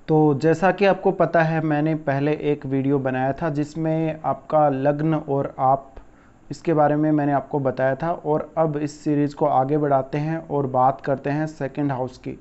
तो जैसा कि आपको पता है, मैंने पहले एक वीडियो बनाया था जिसमें आपका लग्न और आप, इसके बारे में मैंने आपको बताया था। और अब इस सीरीज़ को आगे बढ़ाते हैं और बात करते हैं सेकंड हाउस की।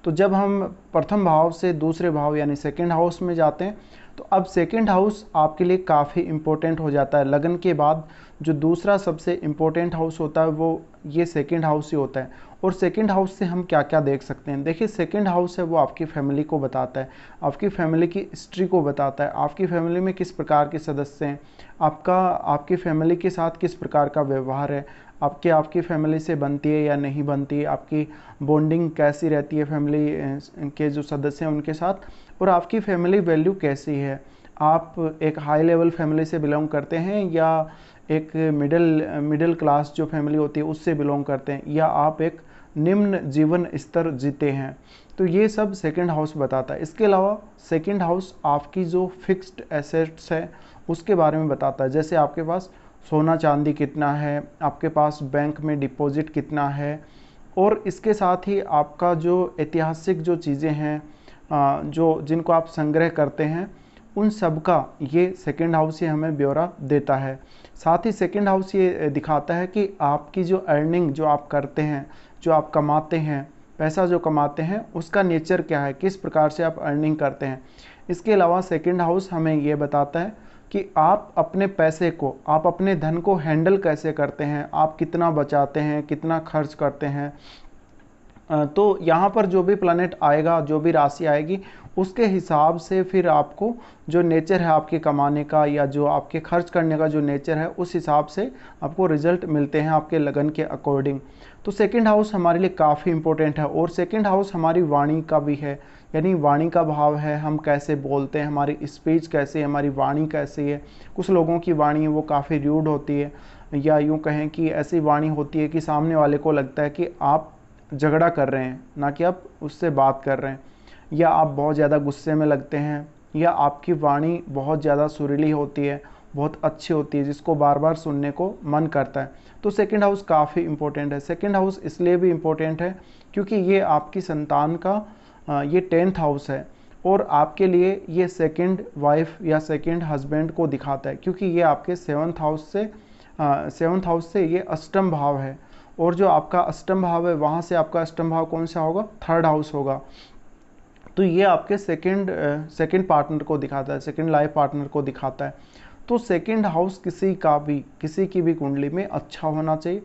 तो जब हम प्रथम भाव से दूसरे भाव यानी सेकंड हाउस में जाते हैं, तो अब सेकंड हाउस आपके लिए काफ़ी इम्पोर्टेंट हो जाता है। लगन के बाद जो दूसरा सबसे इम्पोर्टेंट हाउस होता है वो ये सेकंड हाउस ही होता है। और सेकंड हाउस से हम क्या क्या देख सकते हैं? देखिए, सेकंड हाउस है वो आपकी फैमिली को बताता है, आपकी फैमिली की हिस्ट्री को बताता है, आपकी फैमिली में किस प्रकार के सदस्य हैं, आपकी फैमिली के साथ किस प्रकार का व्यवहार है, आपकी फैमिली से बनती है या नहीं बनती है, आपकी बॉन्डिंग कैसी रहती है फैमिली के जो सदस्य हैं उनके साथ, और आपकी फैमिली वैल्यू कैसी है। आप एक हाई लेवल फैमिली से बिलोंग करते हैं या एक मिडिल क्लास जो फैमिली होती है उससे बिलोंग करते हैं, या आप एक निम्न जीवन स्तर जीते हैं। तो ये सब सेकंड हाउस बताता है। इसके अलावा सेकंड हाउस आपकी जो फिक्स्ड एसेट्स है उसके बारे में बताता है। जैसे आपके पास सोना चांदी कितना है, आपके पास बैंक में डिपॉजिट कितना है, और इसके साथ ही आपका जो ऐतिहासिक जो चीज़ें हैं जो जिनको आप संग्रह करते हैं, उन सब का ये सेकंड हाउस ही हमें ब्यौरा देता है। साथ ही सेकंड हाउस ये दिखाता है कि आपकी जो अर्निंग जो आप करते हैं, जो आप कमाते हैं, पैसा जो कमाते हैं, उसका नेचर क्या है, किस प्रकार से आप अर्निंग करते हैं। इसके अलावा सेकंड हाउस हमें ये बताता है कि आप अपने पैसे को, आप अपने धन को हैंडल कैसे करते हैं, आप कितना बचाते हैं, कितना खर्च करते हैं। तो यहाँ पर जो भी प्लैनेट आएगा, जो भी राशि आएगी, उसके हिसाब से फिर आपको जो नेचर है आपके कमाने का या जो आपके खर्च करने का जो नेचर है, उस हिसाब से आपको रिजल्ट मिलते हैं आपके लगन के अकॉर्डिंग। तो सेकंड हाउस हमारे लिए काफ़ी इंपॉर्टेंट है। और सेकंड हाउस हमारी वाणी का भी है, यानी वाणी का भाव है, हम कैसे बोलते हैं, हमारी स्पीच कैसी है, हमारी वाणी कैसी है। कुछ लोगों की वाणी है वो काफ़ी र्यूड होती है, या यूँ कहें कि ऐसी वाणी होती है कि सामने वाले को लगता है कि आप झगड़ा कर रहे हैं, ना कि आप उससे बात कर रहे हैं, या आप बहुत ज़्यादा गुस्से में लगते हैं, या आपकी वाणी बहुत ज़्यादा सुरीली होती है, बहुत अच्छी होती है, जिसको बार बार सुनने को मन करता है। तो सेकंड हाउस काफ़ी इंपॉर्टेंट है। सेकंड हाउस इसलिए भी इंपॉर्टेंट है क्योंकि ये आपकी संतान का ये 10th हाउस है, और आपके लिए ये सेकंड वाइफ या सेकंड हस्बैंड को दिखाता है, क्योंकि ये आपके 7th हाउस से ये अष्टम भाव है। और जो आपका अष्टम भाव है, वहाँ से आपका अष्टम भाव कौन सा होगा? 3rd हाउस होगा। तो ये आपके सेकंड पार्टनर को दिखाता है, सेकंड लाइफ पार्टनर को दिखाता है। तो सेकंड हाउस किसी की भी कुंडली में अच्छा होना चाहिए।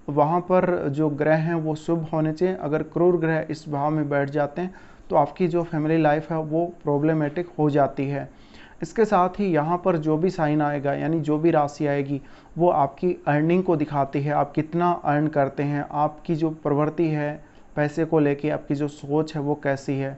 वहाँ पर जो ग्रह हैं वो शुभ होने चाहिए। अगर क्रूर ग्रह इस भाव में बैठ जाते हैं तो आपकी जो फैमिली लाइफ है वो प्रॉब्लमेटिक हो जाती है। इसके साथ ही यहाँ पर जो भी साइन आएगा, यानी जो भी राशि आएगी, वो आपकी अर्निंग को दिखाती है। आप कितना अर्न करते हैं, आपकी जो प्रवृत्ति है पैसे को लेके, आपकी जो सोच है वो कैसी है।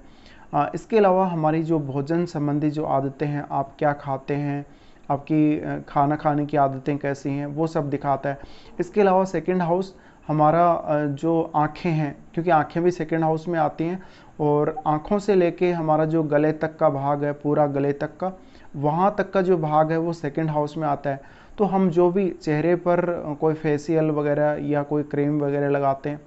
इसके अलावा हमारी जो भोजन संबंधी जो आदतें हैं, आप क्या खाते हैं, आपकी खाना खाने की आदतें कैसी हैं, वो सब दिखाता है। इसके अलावा सेकंड हाउस हमारा जो आँखें हैं, क्योंकि आँखें भी सेकंड हाउस में आती हैं, और आँखों से लेके हमारा जो गले तक का भाग है, पूरा गले तक का, वहाँ तक का जो भाग है वो सेकंड हाउस में आता है। तो हम जो भी चेहरे पर कोई फेशियल वगैरह या कोई क्रीम वगैरह लगाते हैं,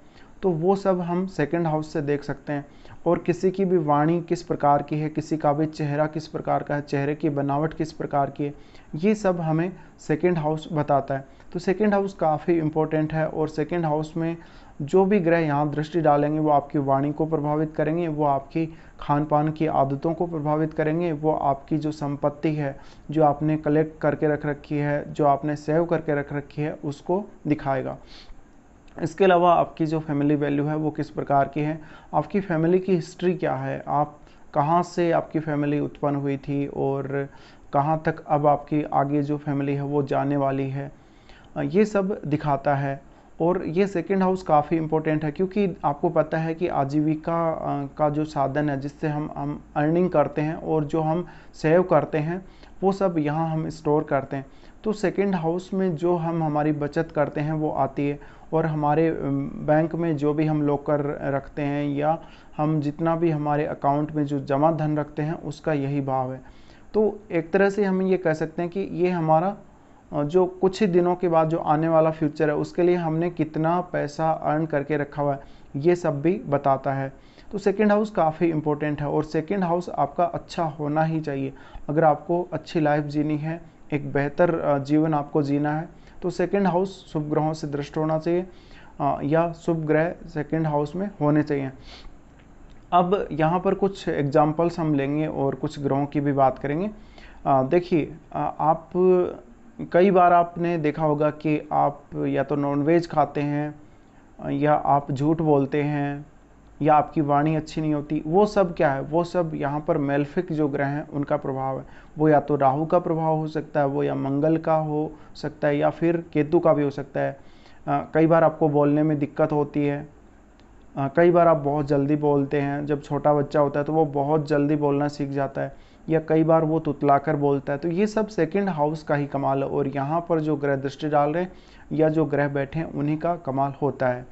तो वो सब हम सेकंड हाउस से देख सकते हैं। और किसी की भी वाणी किस प्रकार की है, किसी का भी चेहरा किस प्रकार का है, चेहरे की बनावट किस प्रकार की है, ये सब हमें सेकंड हाउस बताता है। तो सेकंड हाउस काफ़ी इम्पोर्टेंट है। और सेकंड हाउस में जो भी ग्रह यहाँ दृष्टि डालेंगे वो आपकी वाणी को प्रभावित करेंगे, वो आपकी खान पान की आदतों को प्रभावित करेंगे, वो आपकी जो संपत्ति है, जो आपने कलेक्ट करके रख रखी है, जो आपने सेव करके रख रखी है, उसको दिखाएगा। इसके अलावा आपकी जो फैमिली वैल्यू है वो किस प्रकार की है, आपकी फैमिली की हिस्ट्री क्या है, आप कहाँ से आपकी फैमिली उत्पन्न हुई थी और कहाँ तक अब आपकी आगे जो फैमिली है वो जाने वाली है, ये सब दिखाता है। और ये सेकंड हाउस काफ़ी इम्पोर्टेंट है, क्योंकि आपको पता है कि आजीविका का जो साधन है, जिससे हम अर्निंग करते हैं और जो हम सेव करते हैं, वो सब यहाँ हम स्टोर करते हैं। तो सेकंड हाउस में जो हम हमारी बचत करते हैं वो आती है, और हमारे बैंक में जो भी हम लॉकर रखते हैं, या हम जितना भी हमारे अकाउंट में जो जमा धन रखते हैं, उसका यही भाव है। तो एक तरह से हम ये कह सकते हैं कि ये हमारा जो कुछ ही दिनों के बाद जो आने वाला फ्यूचर है, उसके लिए हमने कितना पैसा अर्न करके रखा हुआ है, ये सब भी बताता है। तो सेकंड हाउस काफ़ी इंपॉर्टेंट है और सेकंड हाउस आपका अच्छा होना ही चाहिए। अगर आपको अच्छी लाइफ जीनी है, एक बेहतर जीवन आपको जीना है, तो सेकंड हाउस शुभ ग्रहों से दृष्ट होना चाहिए या शुभ ग्रह सेकंड हाउस में होने चाहिए। अब यहाँ पर कुछ एग्जाम्पल्स हम लेंगे और कुछ ग्रहों की भी बात करेंगे। देखिए, आप कई बार आपने देखा होगा कि आप या तो नॉनवेज खाते हैं या आप झूठ बोलते हैं या आपकी वाणी अच्छी नहीं होती। वो सब क्या है? वो सब यहाँ पर मेलेफिक जो ग्रह हैं उनका प्रभाव है। वो या तो राहु का प्रभाव हो सकता है, वो या मंगल का हो सकता है, या फिर केतु का भी हो सकता है। कई बार आपको बोलने में दिक्कत होती है, कई बार आप बहुत जल्दी बोलते हैं। जब छोटा बच्चा होता है तो वो बहुत जल्दी बोलना सीख जाता है, या कई बार वो तुतलाकर बोलता है। तो ये सब सेकंड हाउस का ही कमाल है और यहाँ पर जो ग्रह दृष्टि डाल रहे हैं या जो ग्रह बैठे हैं उन्हीं का कमाल होता है।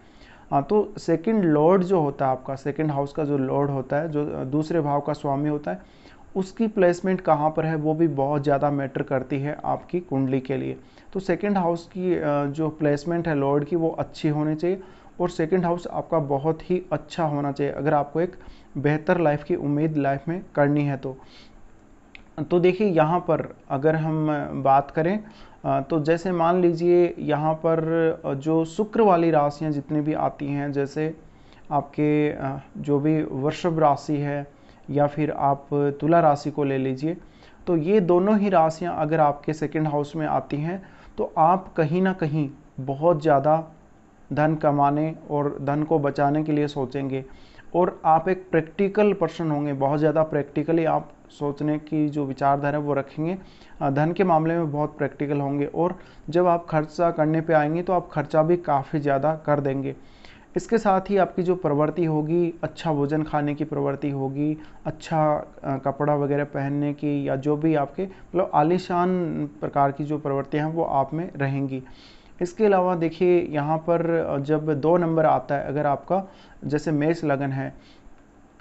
तो सेकंड लॉर्ड जो होता है आपका, सेकंड हाउस का जो लॉर्ड होता है, जो दूसरे भाव का स्वामी होता है, उसकी प्लेसमेंट कहाँ पर है वो भी बहुत ज़्यादा मैटर करती है आपकी कुंडली के लिए। तो सेकंड हाउस की जो प्लेसमेंट है लॉर्ड की, वो अच्छी होनी चाहिए और सेकंड हाउस आपका बहुत ही अच्छा होना चाहिए अगर आपको एक बेहतर लाइफ की उम्मीद लाइफ में करनी है। तो देखिए, यहाँ पर अगर हम बात करें तो जैसे मान लीजिए यहाँ पर जो शुक्र वाली राशियाँ जितनी भी आती हैं, जैसे आपके जो भी वृषभ राशि है या फिर आप तुला राशि को ले लीजिए, तो ये दोनों ही राशियाँ अगर आपके सेकंड हाउस में आती हैं तो आप कहीं ना कहीं बहुत ज़्यादा धन कमाने और धन को बचाने के लिए सोचेंगे और आप एक प्रैक्टिकल पर्सन होंगे। बहुत ज़्यादा प्रैक्टिकली आप सोचने की जो विचारधारा है वो रखेंगे, धन के मामले में बहुत प्रैक्टिकल होंगे और जब आप खर्चा करने पे आएंगे तो आप खर्चा भी काफ़ी ज़्यादा कर देंगे। इसके साथ ही आपकी जो प्रवृत्ति होगी, अच्छा भोजन खाने की प्रवृत्ति होगी, अच्छा कपड़ा वगैरह पहनने की, या जो भी आपके मतलब आलीशान प्रकार की जो प्रवृत्तियाँ हैं वो आप में रहेंगी। इसके अलावा देखिए, यहाँ पर जब 2 नंबर आता है, अगर आपका जैसे मेष लगन है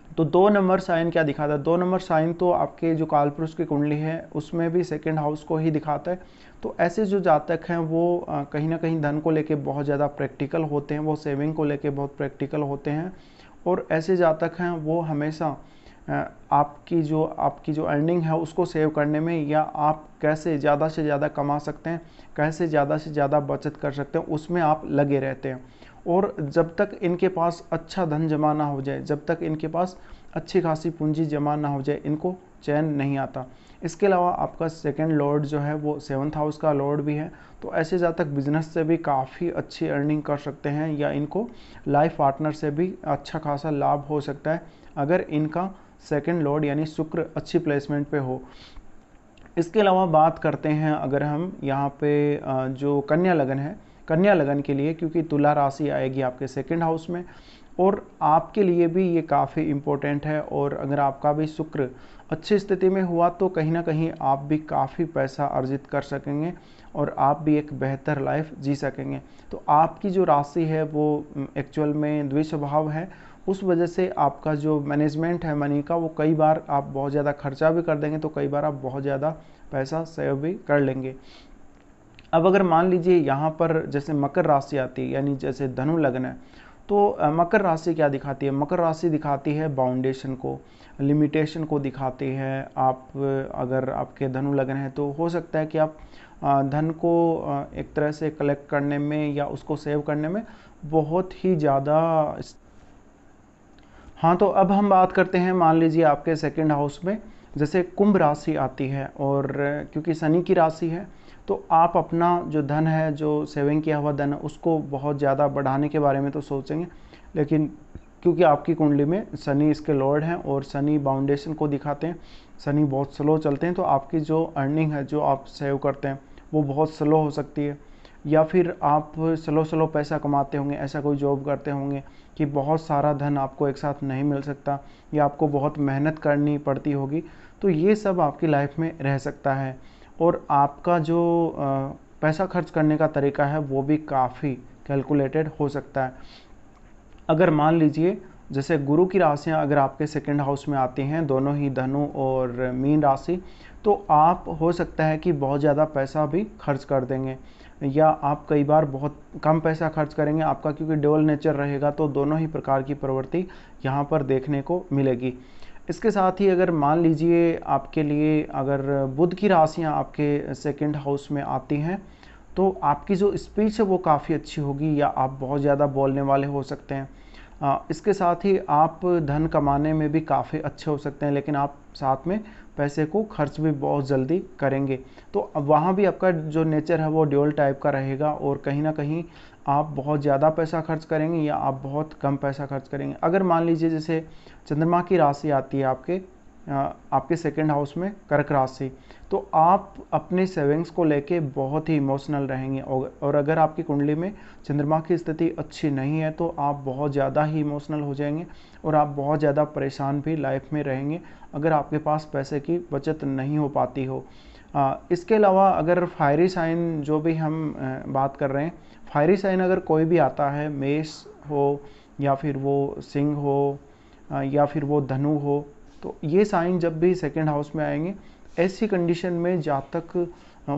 तो 2 नंबर साइन क्या दिखाता है? 2 नंबर साइन तो आपके जो कालपुरुष की कुंडली है उसमें भी सेकंड हाउस को ही दिखाता है। तो ऐसे जो जातक हैं वो कहीं ना कहीं धन को लेके बहुत ज़्यादा प्रैक्टिकल होते हैं, वो सेविंग को लेके बहुत प्रैक्टिकल होते हैं और ऐसे जातक हैं वो हमेशा आपकी जो अर्निंग है उसको सेव करने में, या आप कैसे ज़्यादा से ज़्यादा कमा सकते हैं, कैसे ज़्यादा से ज़्यादा बचत कर सकते हैं, उसमें आप लगे रहते हैं। और जब तक इनके पास अच्छा धन जमा ना हो जाए, जब तक इनके पास अच्छी खासी पूंजी जमा ना हो जाए, इनको चैन नहीं आता। इसके अलावा आपका सेकंड लॉर्ड जो है वो 7th हाउस का लॉर्ड भी है। तो ऐसे जातक बिजनेस से भी काफ़ी अच्छी अर्निंग कर सकते हैं, या इनको लाइफ पार्टनर से भी अच्छा खासा लाभ हो सकता है अगर इनका सेकंड लॉर्ड यानी शुक्र अच्छी प्लेसमेंट पे हो। इसके अलावा बात करते हैं अगर हम यहाँ पे जो कन्या लगन है, कन्या लगन के लिए, क्योंकि तुला राशि आएगी आपके सेकंड हाउस में और आपके लिए भी ये काफ़ी इम्पोर्टेंट है। और अगर आपका भी शुक्र अच्छी स्थिति में हुआ तो कहीं ना कहीं आप भी काफ़ी पैसा अर्जित कर सकेंगे और आप भी एक बेहतर लाइफ जी सकेंगे। तो आपकी जो राशि है वो एक्चुअल में द्विस्वभाव है, उस वजह से आपका जो मैनेजमेंट है मनी का, वो कई बार आप बहुत ज़्यादा खर्चा भी कर देंगे तो कई बार आप बहुत ज़्यादा पैसा सेव भी कर लेंगे। अब अगर मान लीजिए यहाँ पर जैसे मकर राशि आती है, यानी जैसे धनु लग्न है, तो मकर राशि क्या दिखाती है? मकर राशि दिखाती है बाउंडेशन को, लिमिटेशन को दिखाती है। आप अगर आपके धनु लग्न है तो हो सकता है कि आप धन को एक तरह से कलेक्ट करने में या उसको सेव करने में बहुत ही ज़्यादा। हाँ, तो अब हम बात करते हैं, मान लीजिए आपके सेकंड हाउस में जैसे कुंभ राशि आती है और क्योंकि शनि की राशि है तो आप अपना जो धन है, जो सेविंग किया हुआ धन है, उसको बहुत ज़्यादा बढ़ाने के बारे में तो सोचेंगे, लेकिन क्योंकि आपकी कुंडली में शनि इसके लॉर्ड हैं और शनि बाउंडेशन को दिखाते हैं, शनि बहुत स्लो चलते हैं, तो आपकी जो अर्निंग है, जो आप सेव करते हैं, वो बहुत स्लो हो सकती है। या फिर आप स्लो पैसा कमाते होंगे, ऐसा कोई जॉब करते होंगे कि बहुत सारा धन आपको एक साथ नहीं मिल सकता या आपको बहुत मेहनत करनी पड़ती होगी। तो ये सब आपकी लाइफ में रह सकता है और आपका जो पैसा खर्च करने का तरीका है वो भी काफ़ी कैलकुलेटेड हो सकता है। अगर मान लीजिए जैसे गुरु की राशियाँ अगर आपके सेकंड हाउस में आती हैं, दोनों ही धनु और मीन राशि, तो आप हो सकता है कि बहुत ज़्यादा पैसा भी खर्च कर देंगे। या आप कई बार बहुत कम पैसा खर्च करेंगे। आपका क्योंकि ड्यूअल नेचर रहेगा तो दोनों ही प्रकार की प्रवृत्ति यहाँ पर देखने को मिलेगी। इसके साथ ही अगर मान लीजिए आपके लिए अगर बुध की राशियाँ आपके सेकंड हाउस में आती हैं तो आपकी जो स्पीच है वो काफ़ी अच्छी होगी, या आप बहुत ज़्यादा बोलने वाले हो सकते हैं। इसके साथ ही आप धन कमाने में भी काफ़ी अच्छे हो सकते हैं, लेकिन आप साथ में पैसे को खर्च भी बहुत जल्दी करेंगे। तो अब वहाँ भी आपका जो नेचर है वो ड्यूअल टाइप का रहेगा, और कहीं ना कहीं आप बहुत ज़्यादा पैसा खर्च करेंगे या आप बहुत कम पैसा खर्च करेंगे। अगर मान लीजिए जैसे चंद्रमा की राशि आती है आपके सेकंड हाउस में, कर्क राशि, तो आप अपने सेविंग्स को लेके बहुत ही इमोशनल रहेंगे, और अगर आपकी कुंडली में चंद्रमा की स्थिति अच्छी नहीं है तो आप बहुत ज़्यादा ही इमोशनल हो जाएंगे और आप बहुत ज़्यादा परेशान भी लाइफ में रहेंगे अगर आपके पास पैसे की बचत नहीं हो पाती हो। इसके अलावा अगर फायरी साइन जो भी हम बात कर रहे हैं, फायरी साइन अगर कोई भी आता है, मेष हो या फिर वो सिंह हो या फिर वो धनु हो, तो ये साइन जब भी सेकंड हाउस में आएंगे, ऐसी कंडीशन में जातक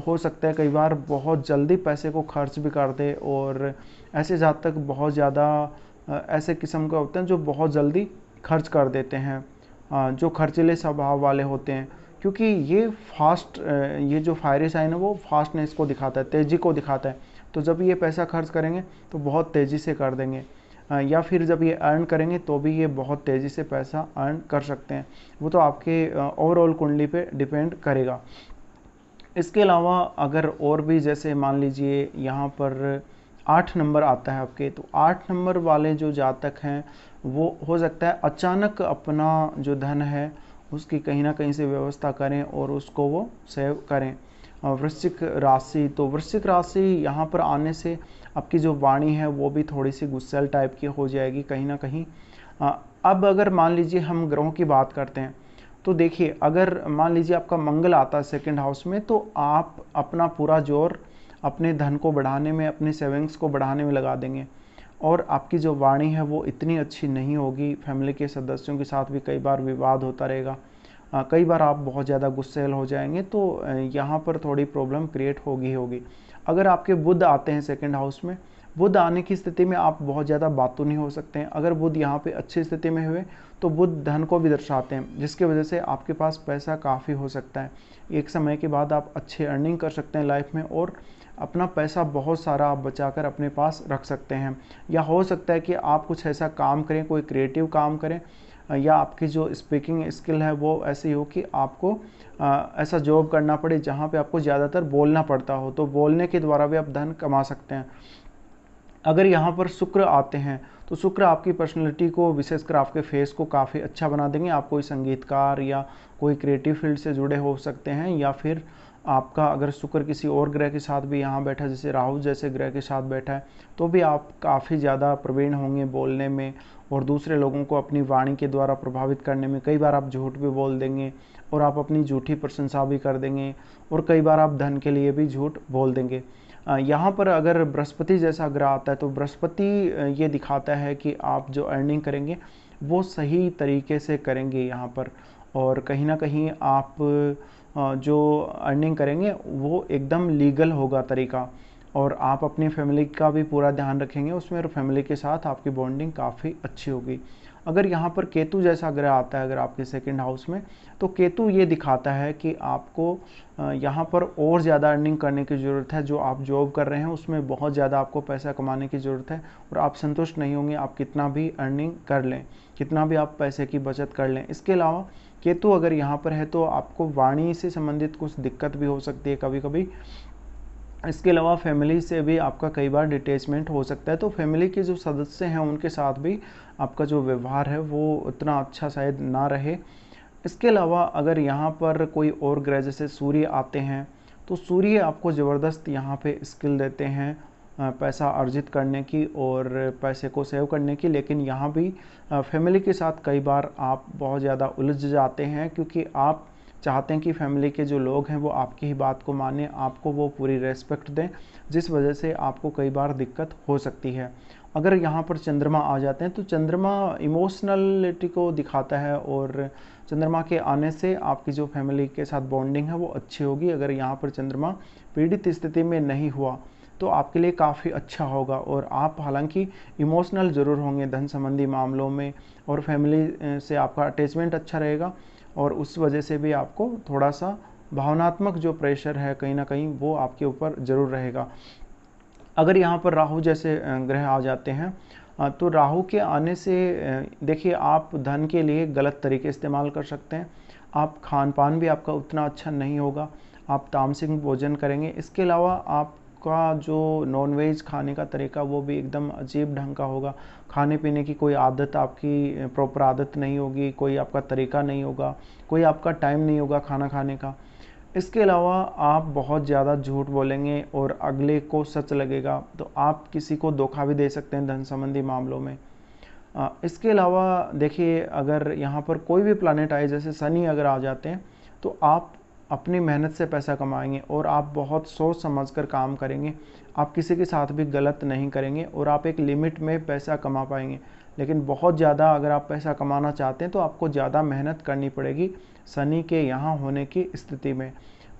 हो सकता है कई बार बहुत जल्दी पैसे को खर्च भी कर दे, और ऐसे जातक बहुत ज़्यादा ऐसे किस्म के होते हैं जो बहुत जल्दी खर्च कर देते हैं, जो खर्चीले स्वभाव वाले होते हैं, क्योंकि ये जो फायरी साइन है वो फास्टनेस को दिखाता है, तेज़ी को दिखाता है। तो जब ये पैसा खर्च करेंगे तो बहुत तेज़ी से कर देंगे, या फिर जब ये अर्न करेंगे तो भी ये बहुत तेज़ी से पैसा अर्न कर सकते हैं। वो तो आपके ओवरऑल कुंडली पे डिपेंड करेगा। इसके अलावा अगर और भी जैसे मान लीजिए यहाँ पर 8 नंबर आता है आपके, तो 8 नंबर वाले जो जातक हैं वो हो सकता है अचानक अपना जो धन है उसकी कहीं ना कहीं से व्यवस्था करें और उसको वो सेव करें। वृश्चिक राशि, तो वृश्चिक राशि यहाँ पर आने से आपकी जो वाणी है वो भी थोड़ी सी गुस्सैल टाइप की हो जाएगी कहीं ना कहीं। अब अगर मान लीजिए हम ग्रहों की बात करते हैं, तो देखिए अगर मान लीजिए आपका मंगल आता है सेकंड हाउस में, तो आप अपना पूरा जोर अपने धन को बढ़ाने में, अपने सेविंग्स को बढ़ाने में लगा देंगे, और आपकी जो वाणी है वो इतनी अच्छी नहीं होगी। फैमिली के सदस्यों के साथ भी कई बार विवाद होता रहेगा, कई बार आप बहुत ज़्यादा गुस्सैल हो जाएंगे, तो यहाँ पर थोड़ी प्रॉब्लम क्रिएट होगी। अगर आपके बुध आते हैं सेकंड हाउस में, बुध आने की स्थिति में आप बहुत ज़्यादा बातूनी नहीं हो सकते हैं। अगर बुध यहाँ पे अच्छी स्थिति में हुए तो बुध धन को भी दर्शाते हैं, जिसकी वजह से आपके पास पैसा काफ़ी हो सकता है। एक समय के बाद आप अच्छे अर्निंग कर सकते हैं लाइफ में, और अपना पैसा बहुत सारा आप बचाकर अपने पास रख सकते हैं। या हो सकता है कि आप कुछ ऐसा काम करें, कोई क्रिएटिव काम करें, या आपकी जो स्पीकिंग स्किल है वो ऐसी हो कि आपको ऐसा जॉब करना पड़े जहाँ पे आपको ज़्यादातर बोलना पड़ता हो, तो बोलने के द्वारा भी आप धन कमा सकते हैं। अगर यहाँ पर शुक्र आते हैं तो शुक्र आपकी पर्सनैलिटी को, विशेषकर आपके फेस को काफ़ी अच्छा बना देंगे। आप कोई संगीतकार या कोई क्रिएटिव फील्ड से जुड़े हो सकते हैं, या फिर आपका अगर शुक्र किसी और ग्रह के साथ भी यहाँ बैठा है, जैसे राहु जैसे ग्रह के साथ बैठा है, तो भी आप काफ़ी ज़्यादा प्रवीण होंगे बोलने में, और दूसरे लोगों को अपनी वाणी के द्वारा प्रभावित करने में। कई बार आप झूठ भी बोल देंगे और आप अपनी झूठी प्रशंसा भी कर देंगे, और कई बार आप धन के लिए भी झूठ बोल देंगे। यहाँ पर अगर बृहस्पति जैसा ग्रह आता है तो बृहस्पति ये दिखाता है कि आप जो अर्निंग करेंगे वो सही तरीके से करेंगे यहाँ पर, और कहीं ना कहीं आप जो अर्निंग करेंगे वो एकदम लीगल होगा तरीका, और आप अपनी फैमिली का भी पूरा ध्यान रखेंगे उसमें, और फैमिली के साथ आपकी बॉन्डिंग काफ़ी अच्छी होगी। अगर यहाँ पर केतु जैसा ग्रह आता है अगर आपके सेकंड हाउस में, तो केतु ये दिखाता है कि आपको यहाँ पर और ज़्यादा अर्निंग करने की ज़रूरत है। जो आप जॉब कर रहे हैं उसमें बहुत ज़्यादा आपको पैसा कमाने की ज़रूरत है, और आप संतुष्ट नहीं होंगे आप कितना भी अर्निंग कर लें, कितना भी आप पैसे की बचत कर लें। इसके अलावा केतु अगर यहाँ पर है तो आपको वाणी से संबंधित कुछ दिक्कत भी हो सकती है कभी कभी। इसके अलावा फैमिली से भी आपका कई बार डिटैचमेंट हो सकता है, तो फैमिली के जो सदस्य हैं उनके साथ भी आपका जो व्यवहार है वो उतना अच्छा शायद ना रहे। इसके अलावा अगर यहाँ पर कोई और ग्रह जैसे सूर्य आते हैं, तो सूर्य आपको ज़बरदस्त यहाँ पे स्किल देते हैं पैसा अर्जित करने की और पैसे को सेव करने की, लेकिन यहाँ भी फैमिली के साथ कई बार आप बहुत ज़्यादा उलझ जाते हैं, क्योंकि आप चाहते हैं कि फैमिली के जो लोग हैं वो आपकी ही बात को माने, आपको वो पूरी रेस्पेक्ट दें, जिस वजह से आपको कई बार दिक्कत हो सकती है। अगर यहाँ पर चंद्रमा आ जाते हैं तो चंद्रमा इमोशनलिटी को दिखाता है, और चंद्रमा के आने से आपकी जो फैमिली के साथ बॉन्डिंग है वो अच्छी होगी। अगर यहाँ पर चंद्रमा पीड़ित स्थिति में नहीं हुआ तो आपके लिए काफ़ी अच्छा होगा। और आप हालांकि इमोशनल ज़रूर होंगे धन संबंधी मामलों में, और फैमिली से आपका अटैचमेंट अच्छा रहेगा, और उस वजह से भी आपको थोड़ा सा भावनात्मक जो प्रेशर है कहीं ना कहीं वो आपके ऊपर ज़रूर रहेगा। अगर यहाँ पर राहु जैसे ग्रह आ जाते हैं, तो राहु के आने से देखिए आप धन के लिए गलत तरीके इस्तेमाल कर सकते हैं। आप खान पान भी आपका उतना अच्छा नहीं होगा, आप तामसिक भोजन करेंगे। इसके अलावा आपका जो नॉन वेज खाने का तरीका वो भी एकदम अजीब ढंग का होगा। खाने पीने की कोई आदत आपकी प्रॉपर आदत नहीं होगी, कोई आपका तरीका नहीं होगा, कोई आपका टाइम नहीं होगा खाना खाने का। इसके अलावा आप बहुत ज़्यादा झूठ बोलेंगे और अगले को सच लगेगा, तो आप किसी को धोखा भी दे सकते हैं धन संबंधी मामलों में। इसके अलावा देखिए अगर यहाँ पर कोई भी प्लानेट आए, जैसे शनि अगर आ जाते हैं, तो आप अपनी मेहनत से पैसा कमाएंगे और आप बहुत सोच समझ कर काम करेंगे। आप किसी के साथ भी गलत नहीं करेंगे और आप एक लिमिट में पैसा कमा पाएंगे। लेकिन बहुत ज़्यादा अगर आप पैसा कमाना चाहते हैं तो आपको ज़्यादा मेहनत करनी पड़ेगी शनि के यहाँ होने की स्थिति में।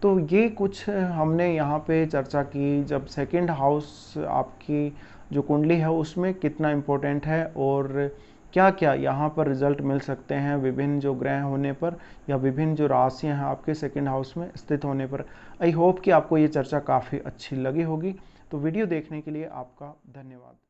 तो ये कुछ हमने यहाँ पे चर्चा की, जब सेकंड हाउस आपकी जो कुंडली है उसमें कितना इम्पोर्टेंट है और क्या क्या यहाँ पर रिजल्ट मिल सकते हैं विभिन्न जो ग्रह होने पर या विभिन्न जो राशियाँ हैं आपके सेकंड हाउस में स्थित होने पर। आई होप कि आपको ये चर्चा काफ़ी अच्छी लगी होगी। तो वीडियो देखने के लिए आपका धन्यवाद।